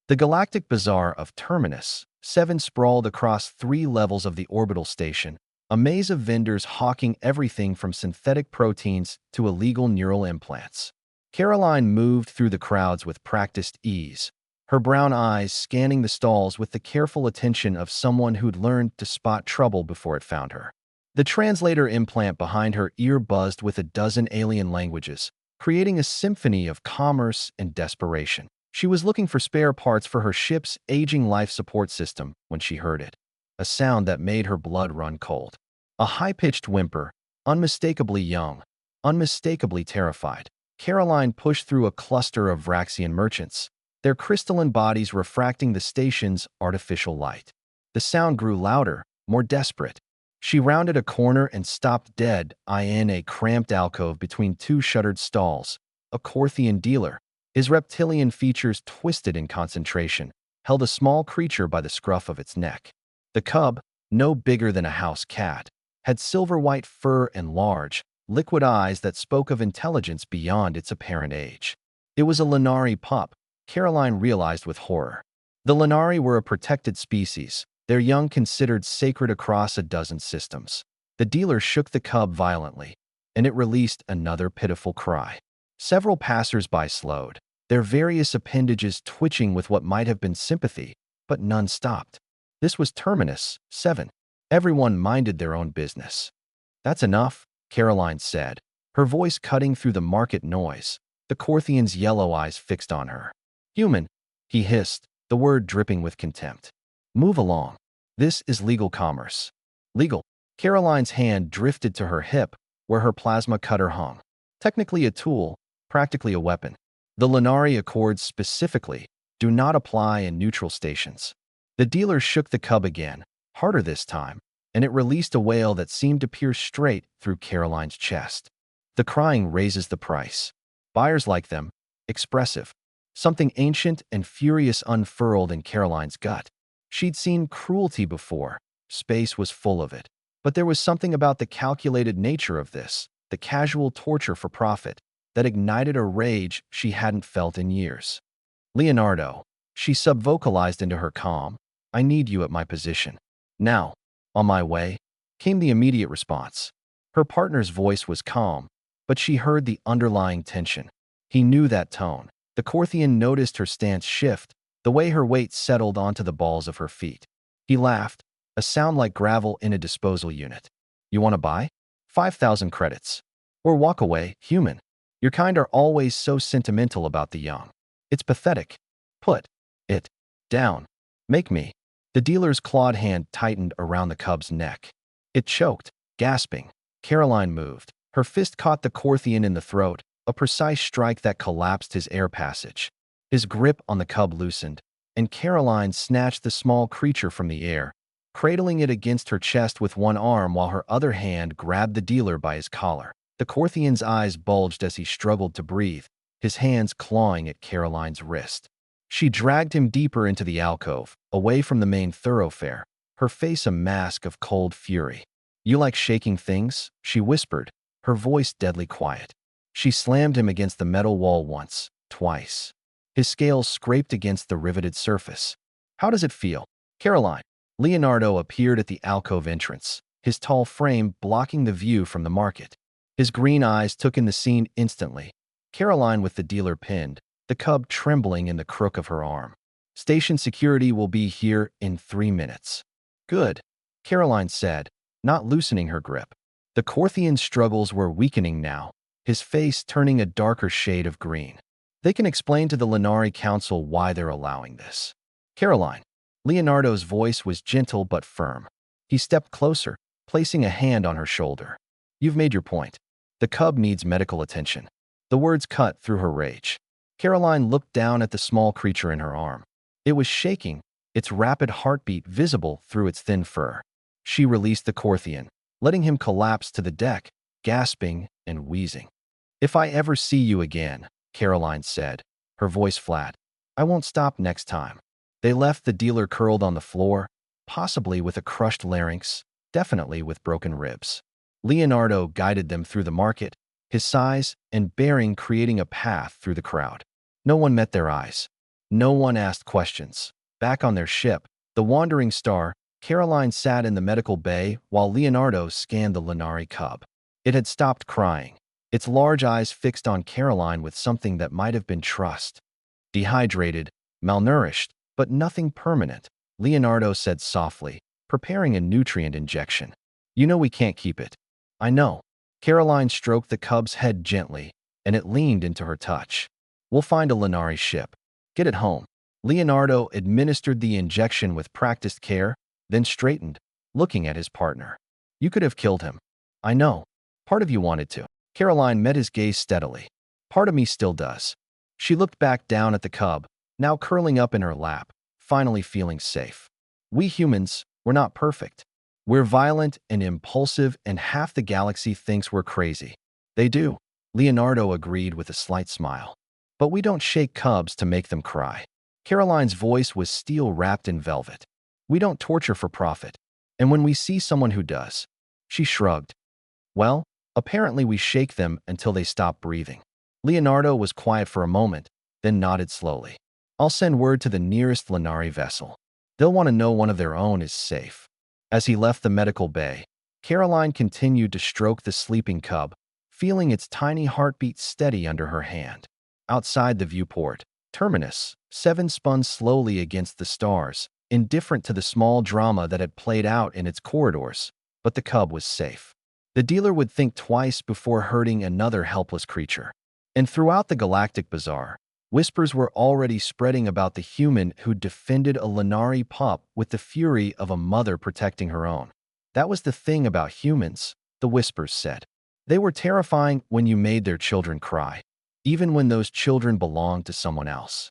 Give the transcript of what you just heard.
The galactic bazaar of Terminus 7 sprawled across 3 levels of the orbital station, a maze of vendors hawking everything from synthetic proteins to illegal neural implants. Caroline moved through the crowds with practiced ease, her brown eyes scanning the stalls with the careful attention of someone who'd learned to spot trouble before it found her. The translator implant behind her ear buzzed with a dozen alien languages, creating a symphony of commerce and desperation. She was looking for spare parts for her ship's aging life support system when she heard it, a sound that made her blood run cold. A high-pitched whimper, unmistakably young, unmistakably terrified. Caroline pushed through a cluster of Vraxian merchants, their crystalline bodies refracting the station's artificial light. The sound grew louder, more desperate. She rounded a corner and stopped dead in a cramped alcove between 2 shuttered stalls. A Corthian dealer, his reptilian features twisted in concentration, held a small creature by the scruff of its neck. The cub, no bigger than a house cat, had silver-white fur and large, liquid eyes that spoke of intelligence beyond its apparent age. It was a Lenari pup, Caroline realized with horror. The Lenari were a protected species, their young considered sacred across a dozen systems. The dealer shook the cub violently, and it released another pitiful cry. Several passers-by slowed, their various appendages twitching with what might have been sympathy, but none stopped. This was Terminus 7. Everyone minded their own business. "That's enough," Caroline said, her voice cutting through the market noise, the Corthian's yellow eyes fixed on her. "Human," he hissed, the word dripping with contempt. "Move along. This is legal commerce." "Legal?" Caroline's hand drifted to her hip, where her plasma cutter hung. Technically a tool, practically a weapon. The Lenari Accords specifically do not apply in neutral stations. The dealer shook the cub again, harder this time, and it released a wail that seemed to pierce straight through Caroline's chest. "The crying raises the price. Buyers like them. Expressive." Something ancient and furious unfurled in Caroline's gut. She'd seen cruelty before. Space was full of it. But there was something about the calculated nature of this, the casual torture for profit, that ignited a rage she hadn't felt in years. "Leonardo," she subvocalized into her calm, "I need you at my position. Now." "On my way," came the immediate response. Her partner's voice was calm, but she heard the underlying tension. He knew that tone. The Corthian noticed her stance shift, the way her weight settled onto the balls of her feet. He laughed, a sound like gravel in a disposal unit. "You want to buy? 5,000 credits. Or walk away, human. Your kind are always so sentimental about the young. It's pathetic. Put it down. Make me." The dealer's clawed hand tightened around the cub's neck. It choked, gasping. Caroline moved. Her fist caught the Corthian in the throat, a precise strike that collapsed his air passage. His grip on the cub loosened, and Caroline snatched the small creature from the air, cradling it against her chest with one arm while her other hand grabbed the dealer by his collar. The Corthian's eyes bulged as he struggled to breathe, his hands clawing at Caroline's wrist. She dragged him deeper into the alcove, away from the main thoroughfare, her face a mask of cold fury. "You like shaking things?" she whispered, her voice deadly quiet. She slammed him against the metal wall once, twice. His scales scraped against the riveted surface. "How does it feel?" "Caroline." Leonardo appeared at the alcove entrance, his tall frame blocking the view from the market. His green eyes took in the scene instantly. Caroline with the dealer pinned, the cub trembling in the crook of her arm. "Station security will be here in 3 minutes." "Good," Caroline said, not loosening her grip. The Corthian's struggles were weakening now, his face turning a darker shade of green. "They can explain to the Lenari Council why they're allowing this." "Caroline." Leonardo's voice was gentle but firm. He stepped closer, placing a hand on her shoulder. "You've made your point. The cub needs medical attention." The words cut through her rage. Caroline looked down at the small creature in her arm. It was shaking, its rapid heartbeat visible through its thin fur. She released the Corthian, letting him collapse to the deck, gasping and wheezing. "If I ever see you again," Caroline said, her voice flat, "I won't stop next time." They left the dealer curled on the floor, possibly with a crushed larynx, definitely with broken ribs. Leonardo guided them through the market, his size and bearing creating a path through the crowd. No one met their eyes. No one asked questions. Back on their ship, the Wandering Star, Caroline sat in the medical bay while Leonardo scanned the Lanari cub. It had stopped crying, its large eyes fixed on Caroline with something that might have been trust. Dehydrated, malnourished, but nothing permanent, Leonardo said softly, preparing a nutrient injection. You know we can't keep it. I know. Caroline stroked the cub's head gently, and it leaned into her touch. We'll find a Lanari ship. Get it home. Leonardo administered the injection with practiced care, then straightened, looking at his partner. You could have killed him. I know. Part of you wanted to. Caroline met his gaze steadily. Part of me still does. She looked back down at the cub, now curling up in her lap, finally feeling safe. We humans, we're not perfect. We're violent and impulsive, and half the galaxy thinks we're crazy. They do. Leonardo agreed with a slight smile. But we don't shake cubs to make them cry. Caroline's voice was steel wrapped in velvet. We don't torture for profit. And when we see someone who does, she shrugged. Well, apparently we shake them until they stop breathing. Leonardo was quiet for a moment, then nodded slowly. I'll send word to the nearest Lanari vessel. They'll want to know one of their own is safe. As he left the medical bay, Caroline continued to stroke the sleeping cub, feeling its tiny heartbeat steady under her hand. Outside the viewport, Terminus, 7 spun slowly against the stars, indifferent to the small drama that had played out in its corridors, but the cub was safe. The dealer would think twice before hurting another helpless creature. And throughout the galactic bazaar, whispers were already spreading about the human who defended a Lanari pup with the fury of a mother protecting her own. That was the thing about humans, the whispers said. They were terrifying when you made their children cry, even when those children belonged to someone else.